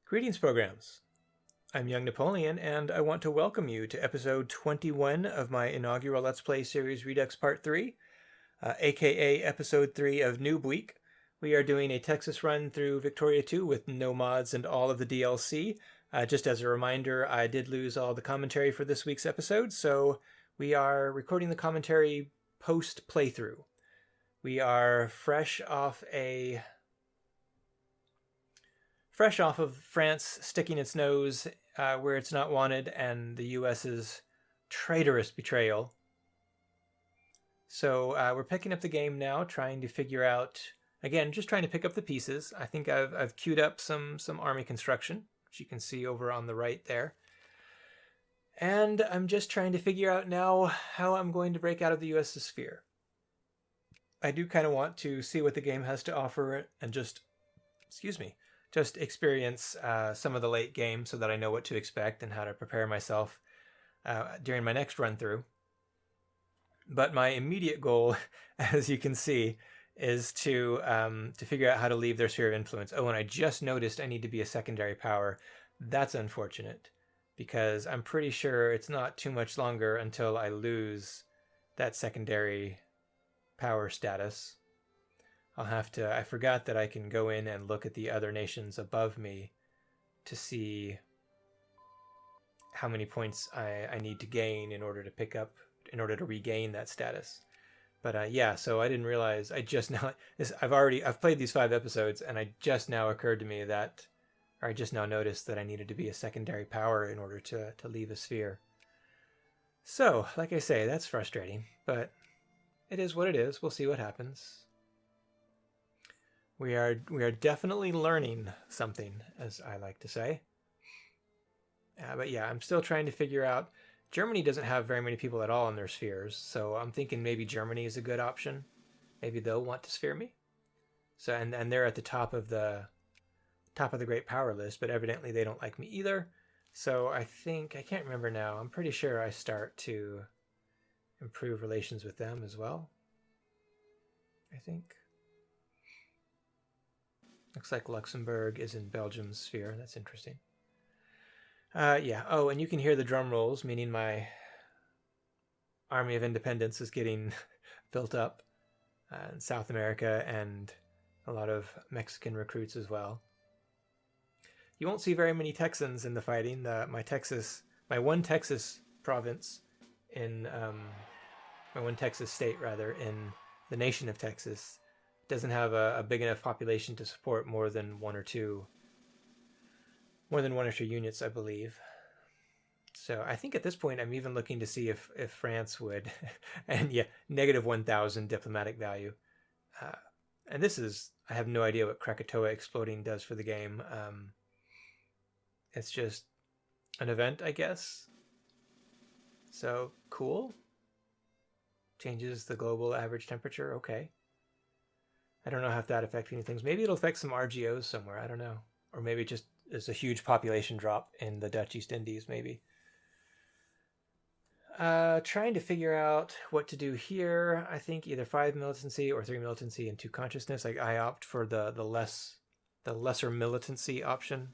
Greetings, programs. I'm Young Napoleon, and I want to welcome you to episode 21 of my inaugural Let's Play series Redux Part 3, aka episode 3 of Noob Week. We are doing a Texas run through Victoria 2 with no mods and all of the DLC. Just as a reminder, I did lose all the commentary for this week's episode, so we are recording the commentary post-playthrough. We are fresh off of France sticking its nose where it's not wanted and the US's traitorous betrayal. So we're picking up the game now, trying to figure out, again, just trying to pick up the pieces. I think I've queued up some army construction, which you can see over on the right there. And I'm just trying to figure out now how I'm going to break out of the US's sphere. I do kind of want to see what the game has to offer and just experience some of the late game so that I know what to expect and how to prepare myself during my next run through. But my immediate goal, as you can see, is to figure out how to leave their sphere of influence. Oh, and I just noticed I need to be a secondary power. That's unfortunate, because I'm pretty sure it's not too much longer until I lose that secondary power status. I forgot that I can go in and look at the other nations above me to see how many points I need to gain in order to regain that status. But yeah, so I didn't realize, I've played these 5 episodes and I just now noticed that I needed to be a secondary power in order to leave a sphere. So, like I say, that's frustrating, but it is what it is. We'll see what happens. We are definitely learning something, as I like to say. But yeah, I'm still trying to figure out. Germany doesn't have very many people at all in their spheres, so I'm thinking maybe Germany is a good option. Maybe they'll want to sphere me. So and they're at the top of the great power list, but evidently they don't like me either. So I can't remember now. I'm pretty sure I start to improve relations with them as well. I think. Looks like Luxembourg is in Belgium's sphere. That's interesting. Yeah. Oh, and you can hear the drum rolls, meaning my Army of Independence is getting built up in South America, and a lot of Mexican recruits as well. You won't see very many Texans in the fighting. My one Texas province in my one Texas state rather in the nation of Texas doesn't have a big enough population to support more than one or two units, I believe. So I think at this point I'm even looking to see if France would, and yeah, -1,000 diplomatic value. And I have no idea what Krakatoa exploding does for the game. It's just an event, I guess. So cool. Changes the global average temperature. Okay. I don't know how that affects any things. Maybe it'll affect some RGOs somewhere. I don't know. Or maybe just there's a huge population drop in the Dutch East Indies, maybe. Trying to figure out what to do here. I think either 5 militancy or 3 militancy and 2 consciousness. I opt for the lesser militancy option,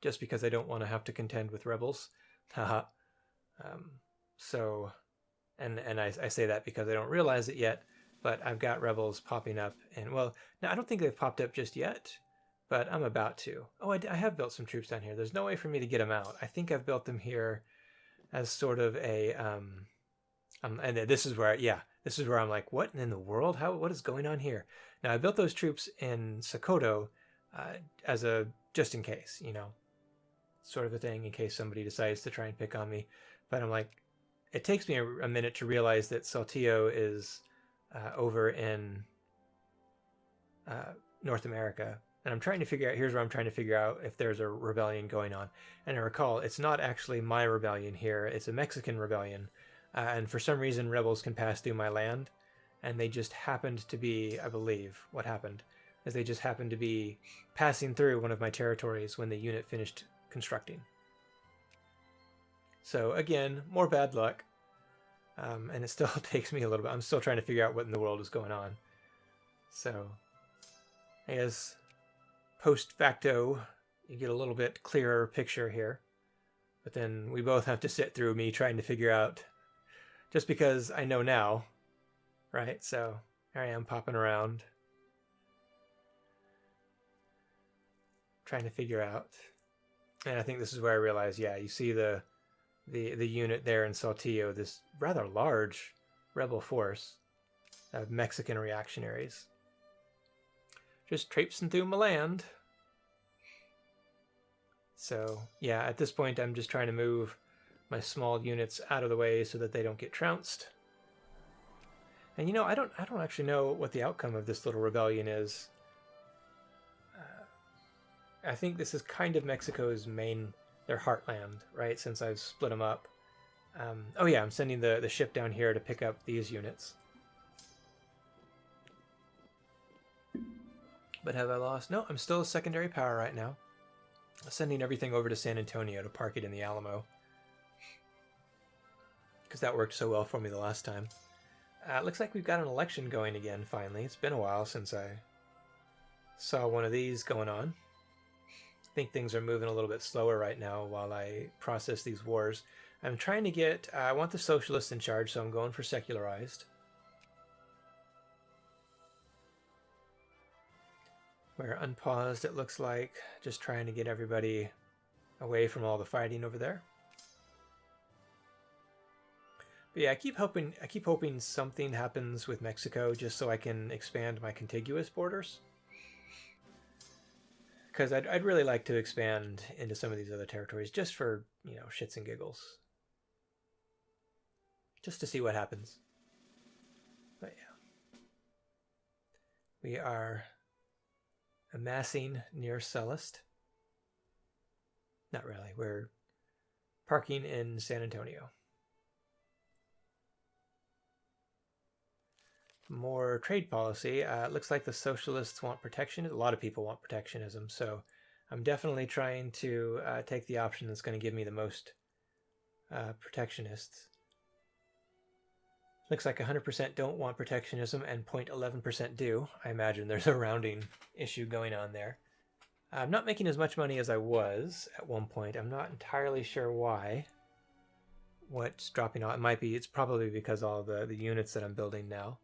just because I don't want to have to contend with rebels. Haha. So, and I say that because I don't realize it yet. But I've got rebels popping up, and well, now I don't think they've popped up just yet, but I'm about to. Oh, I have built some troops down here. There's no way for me to get them out. I think I've built them here as sort of a, and this is where I'm like, what in the world? What is going on here? Now I built those troops in Sokoto as a just in case, sort of a thing in case somebody decides to try and pick on me. But I'm like, it takes me a minute to realize that Saltillo is over in North America, and here's where I'm trying to figure out if there's a rebellion going on. And I recall it's not actually my rebellion here, it's a Mexican rebellion, and for some reason rebels can pass through my land, and they just happened to be, I believe what happened is they just happened to be passing through one of my territories when the unit finished constructing. So again, more bad luck. And it still takes me a little bit. I'm still trying to figure out what in the world is going on. So, I guess post facto, you get a little bit clearer picture here. But then we both have to sit through me trying to figure out, just because I know now, right? So here I am popping around, trying to figure out. And I think this is where I realized, yeah, you see the unit there in Saltillo, this rather large rebel force of Mexican reactionaries. Just traipsing through my land. So yeah, at this point I'm just trying to move my small units out of the way so that they don't get trounced. And you know, I don't actually know what the outcome of this little rebellion is. I think this is kind of Mexico's their heartland, right? Since I've split them up. Oh yeah, I'm sending the ship down here to pick up these units. But have I lost? No, I'm still a secondary power right now. Sending everything over to San Antonio to park it in the Alamo. Because that worked so well for me the last time. Looks like we've got an election going again, finally. It's been a while since I saw one of these going on. I think things are moving a little bit slower right now while I process these wars. I'm trying to get... I want the socialists in charge, so I'm going for Secularized. We're unpaused, it looks like. Just trying to get everybody away from all the fighting over there. But yeah, I keep hoping something happens with Mexico just so I can expand my contiguous borders. Because I'd really like to expand into some of these other territories just for, you know, shits and giggles. Just to see what happens. But yeah. We are amassing near Celeste. Not really. We're parking in San Antonio. More trade policy. It looks like the socialists want protectionism. A lot of people want protectionism, so I'm definitely trying to take the option that's going to give me the most protectionists. Looks like 100% don't want protectionism and 0.11% do. I imagine there's a rounding issue going on there. I'm not making as much money as I was at one point. I'm not entirely sure why. What's dropping off? It's probably because all the units that I'm building now.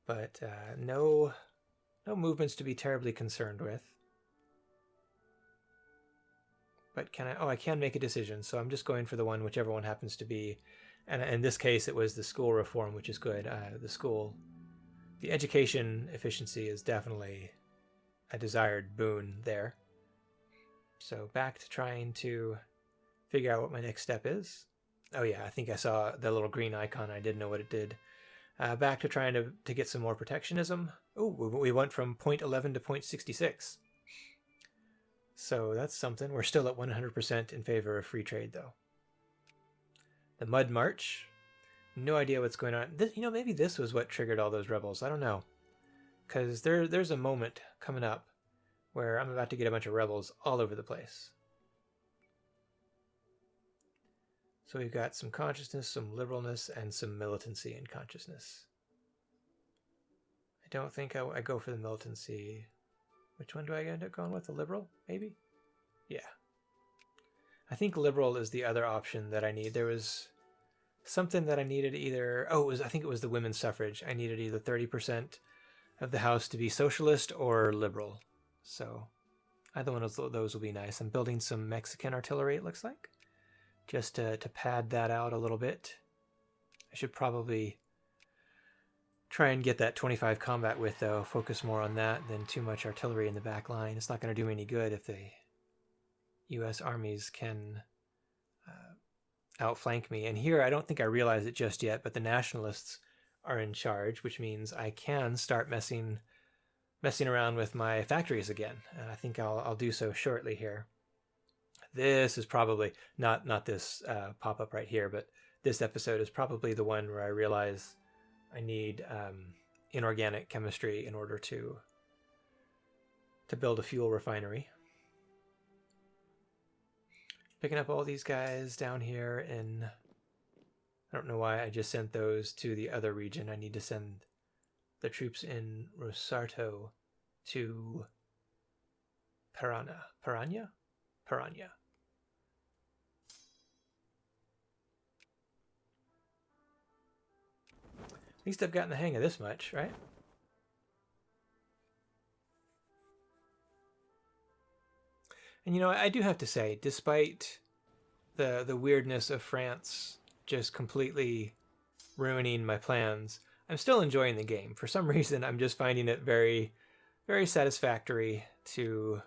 But no movements to be terribly concerned with. But can I? Oh, I can make a decision. So I'm just going for the one, whichever one happens to be. And in this case, it was the school reform, which is good. The education efficiency is definitely a desired boon there. So back to trying to figure out what my next step is. Oh yeah, I think I saw the little green icon. I didn't know what it did. Back to trying to get some more protectionism. Oh, we went from 0.11 to 0.66. So that's something. We're still at 100% in favor of free trade, though. The Mud March. No idea what's going on. Maybe this was what triggered all those rebels. I don't know. Because there's a moment coming up where I'm about to get a bunch of rebels all over the place. So we've got some consciousness, some liberalness, and some militancy in consciousness. I don't think I go for the militancy. Which one do I end up going with? The liberal, maybe? Yeah. I think liberal is the other option that I need. There was something that I needed either... I think it was the women's suffrage. I needed either 30% of the House to be socialist or liberal. So either one of those will be nice. I'm building some Mexican artillery, it looks like. Just to pad that out a little bit. I should probably try and get that 25 combat width, though. Focus more on that than too much artillery in the back line. It's not going to do me any good if the U.S. armies can outflank me. And here, I don't think I realize it just yet, but the Nationalists are in charge, which means I can start messing around with my factories again. And I think I'll do so shortly here. This is probably not this pop-up right here, but this episode is probably the one where I realize I need inorganic chemistry in order to build a fuel refinery. Picking up all these guys down here in... I don't know why I just sent those to the other region. I need to send the troops in Rosarto to Piranha. At least I've gotten the hang of this much, right? And you know, I do have to say, despite the weirdness of France just completely ruining my plans, I'm still enjoying the game. For some reason, I'm just finding it very, very satisfactory to,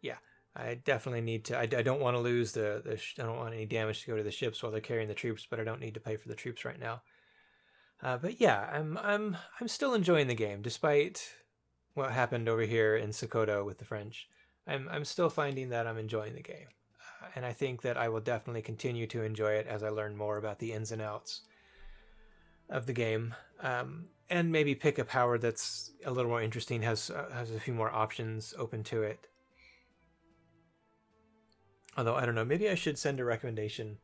yeah, I definitely need to, I don't want to lose I don't want any damage to go to the ships while they're carrying the troops, but I don't need to pay for the troops right now. But yeah, I'm still enjoying the game, despite what happened over here in Sokoto with the French. I'm still finding that I'm enjoying the game. And I think that I will definitely continue to enjoy it as I learn more about the ins and outs of the game, and maybe pick a power that's a little more interesting, has a few more options open to it. Although I don't know, maybe I should send a recommendation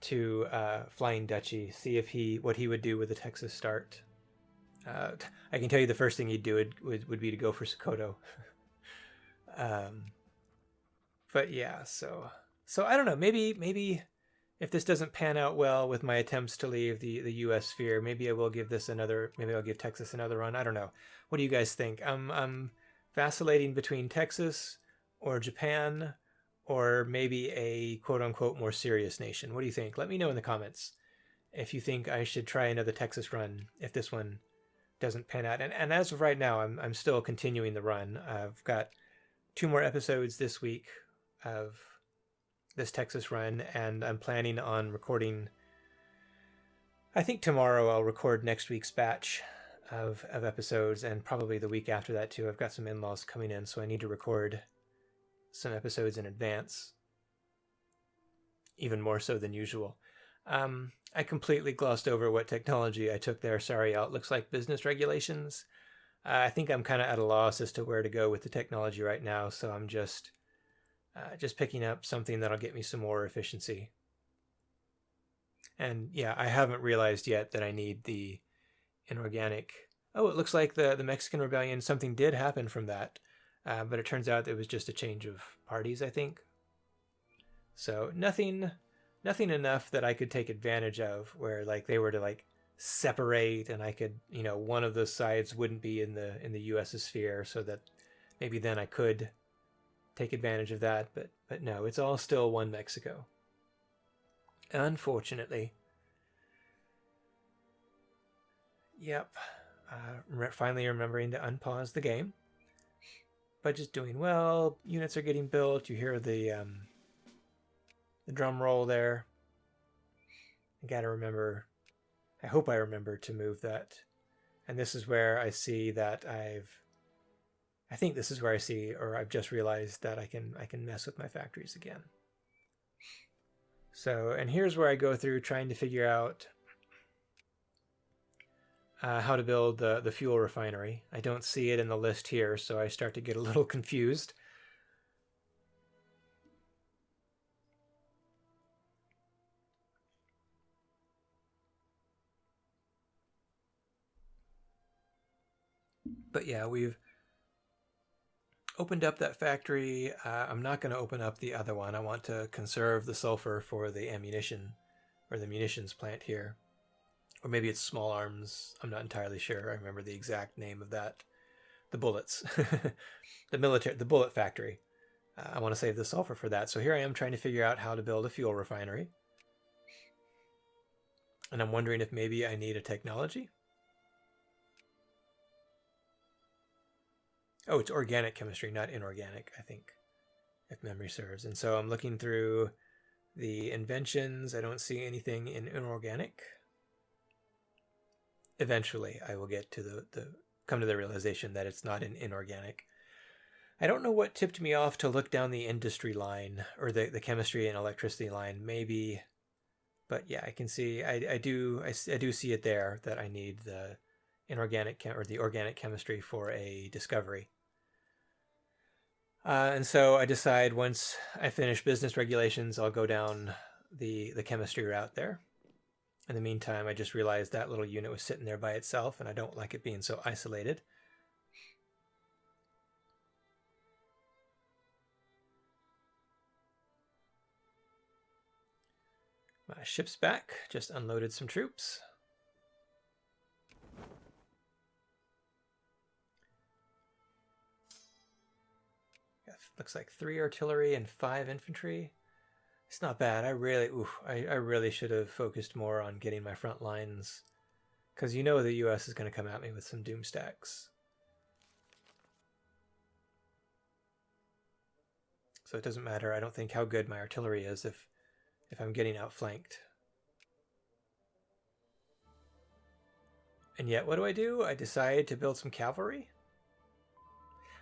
to Flying Duchy, see if what he would do with the Texas start. I can tell you the first thing he'd do would be to go for Sokoto. But yeah, so I don't know. Maybe if this doesn't pan out well with my attempts to leave the U.S. sphere, maybe I will give this another. Maybe I'll give Texas another run. I don't know. What do you guys think? I'm vacillating between Texas or Japan, or maybe a quote unquote more serious nation. What do you think? Let me know in the comments if you think I should try another Texas run if this one doesn't pan out. And as of right now, I'm still continuing the run. I've got 2 more episodes this week of this Texas run, and I'm planning on recording. I think tomorrow I'll record next week's batch of episodes, and probably the week after that too. I've got some in-laws coming in, so I need to record some episodes in advance, even more so than usual. I completely glossed over what technology I took there. Sorry, it looks like business regulations. I think I'm kind of at a loss as to where to go with the technology right now, so I'm just picking up something that'll get me some more efficiency. And yeah, I haven't realized yet that I need the inorganic. Oh, it looks like the Mexican Rebellion, something did happen from that. But it turns out it was just a change of parties, I think. So nothing enough that I could take advantage of, where like they were to like separate, and I could, one of those sides wouldn't be in the U.S. sphere, so that maybe then I could take advantage of that. But no, it's all still one Mexico, unfortunately. Yep. Finally remembering to unpause the game. Budget's doing well. Units are getting built. You hear the drum roll there. I gotta remember. I hope I remember to move that. And this is where I see that I think this is where I see, or I've just realized that I can mess with my factories again. So, and here's where I go through trying to figure out how to build the fuel refinery. I don't see it in the list here, so I start to get a little confused. But yeah, we've opened up that factory. I'm not going to open up the other one. I want to conserve the sulfur for the ammunition, or the munitions plant here. Or maybe it's small arms. I'm not entirely sure. I remember the exact name of that. The bullets. the bullet factory. I want to save the sulfur for that. So here I am trying to figure out how to build a fuel refinery. And I'm wondering if maybe I need a technology. Oh, it's organic chemistry, not inorganic, I think, if memory serves. And so I'm looking through the inventions. I don't see anything in inorganic. Eventually, I will get to come to the realization that it's not an inorganic. I don't know what tipped me off to look down the industry line, or the chemistry and electricity line, maybe. But yeah, I can see, I do see it there, that I need the inorganic or the organic chemistry for a discovery. And so I decide once I finish business regulations, I'll go down the chemistry route there. In the meantime, I just realized that little unit was sitting there by itself, and I don't like it being so isolated. Ship's back, just unloaded some troops. Looks like 3 artillery and 5 infantry. It's not bad. I really should have focused more on getting my front lines, because you know the U.S. is going to come at me with some doom stacks. So it doesn't matter, I don't think, how good my artillery is if I'm getting outflanked. And yet, what do? I decide to build some cavalry.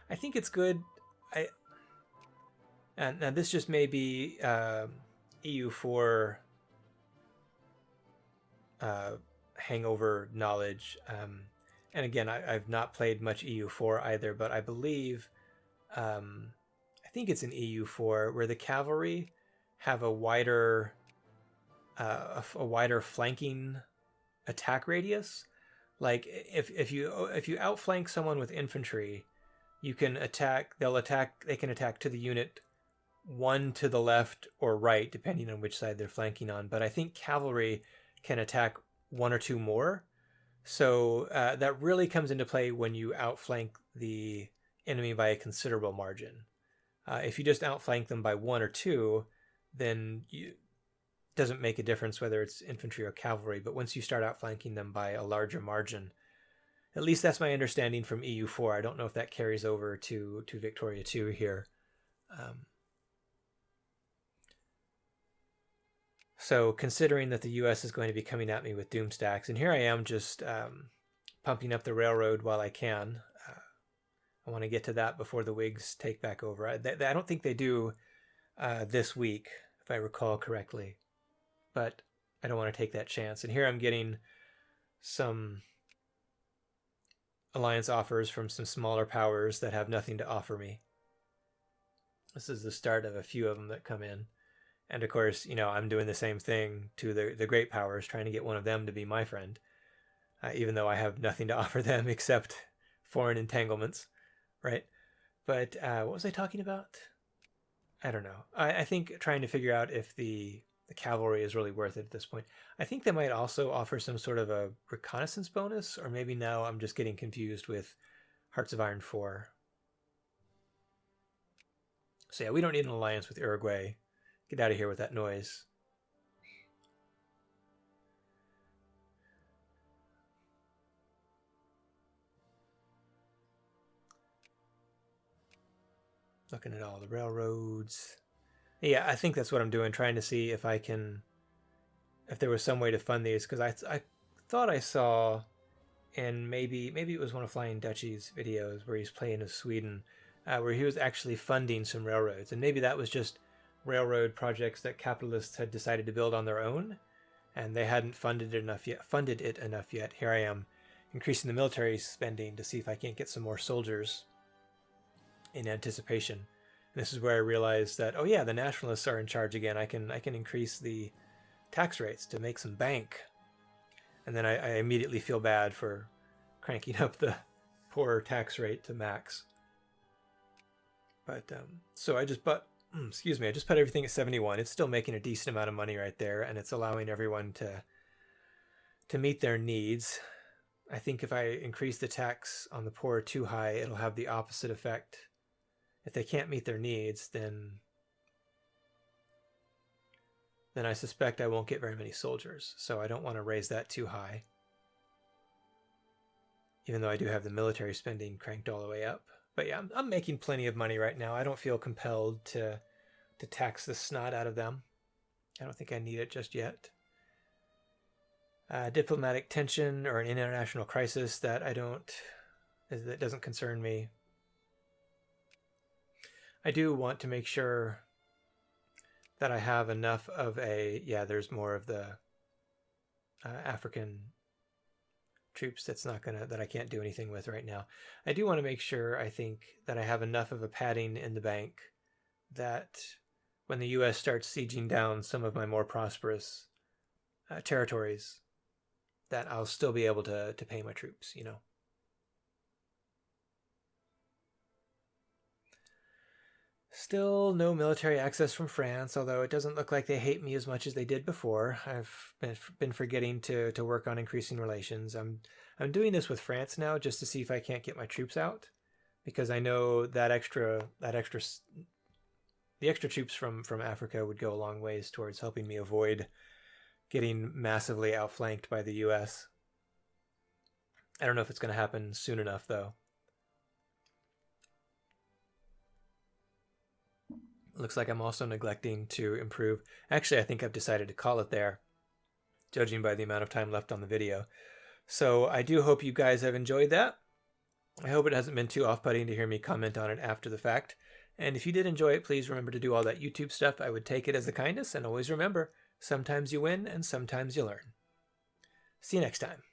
I think it's good. And now this just may be EU4 hangover knowledge. And again, I've not played much EU4 either, but I believe, I think it's in EU4 where the cavalry have a wider flanking attack radius. Like if you outflank someone with infantry, you can attack. They can attack to the unit one to the left or right, depending on which side they're flanking on. But I think cavalry can attack 1 or 2 more. So that really comes into play when you outflank the enemy by a considerable margin. If you just outflank them by 1 or 2, then it doesn't make a difference whether it's infantry or cavalry. But once you start outflanking them by a larger margin, at least that's my understanding from EU4. I don't know if that carries over to Victoria 2 here. So considering that the U.S. is going to be coming at me with doom stacks, and here I am just pumping up the railroad while I can. I want to get to that before the Whigs take back over. I don't think they do this week, if I recall correctly, but I don't want to take that chance. And here I'm getting some alliance offers from some smaller powers that have nothing to offer me. This is the start of a few of them that come in. And of course, I'm doing the same thing to the great powers, trying to get one of them to be my friend, even though I have nothing to offer them except foreign entanglements, right? But what was I talking about? I don't know. I think trying to figure out if the cavalry is really worth it at this point. I think they might also offer some sort of a reconnaissance bonus, or maybe now I'm just getting confused with Hearts of Iron 4. So yeah, we don't need an alliance with Uruguay. Get out of here with that noise. Looking at all the railroads. Yeah, I think that's what I'm doing, trying to see if there was some way to fund these, because I thought I saw, and maybe it was one of Flying Duchy's videos where he's playing as Sweden, where he was actually funding some railroads, and maybe that was just railroad projects that capitalists had decided to build on their own, and they hadn't funded it enough yet. Here I am increasing the military spending to see if I can't get some more soldiers in anticipation. And this is where I realized that, oh yeah, the nationalists are in charge again. I can increase the tax rates to make some bank. And then I immediately feel bad for cranking up the poor tax rate to max. But so I just put everything at 71. It's still making a decent amount of money right there, and it's allowing everyone to meet their needs. I think if I increase the tax on the poor too high, it'll have the opposite effect. If they can't meet their needs, then I suspect I won't get very many soldiers. So I don't want to raise that too high, even though I do have the military spending cranked all the way up. But yeah, I'm making plenty of money right now. I don't feel compelled to tax the snot out of them. I don't think I need it just yet. Diplomatic tension or an international crisis, that doesn't concern me. I do want to make sure that I have enough of there's more of the African troops that I can't do anything with right now. I do want to make sure, I think, that I have enough of a padding in the bank that when the U.S. starts sieging down some of my more prosperous territories, that I'll still be able to pay my troops, Still no military access from France, although it doesn't look like they hate me as much as they did before. I've been forgetting to work on increasing relations. I'm doing this with France now just to see if I can't get my troops out, because I know the extra troops from Africa would go a long ways towards helping me avoid getting massively outflanked by the US. I don't know if it's going to happen soon enough, though. Looks like I'm also neglecting to improve. Actually, I think I've decided to call it there, judging by the amount of time left on the video. So I do hope you guys have enjoyed that. I hope it hasn't been too off-putting to hear me comment on it after the fact. And if you did enjoy it, please remember to do all that YouTube stuff. I would take it as a kindness, and always remember, sometimes you win and sometimes you learn. See you next time.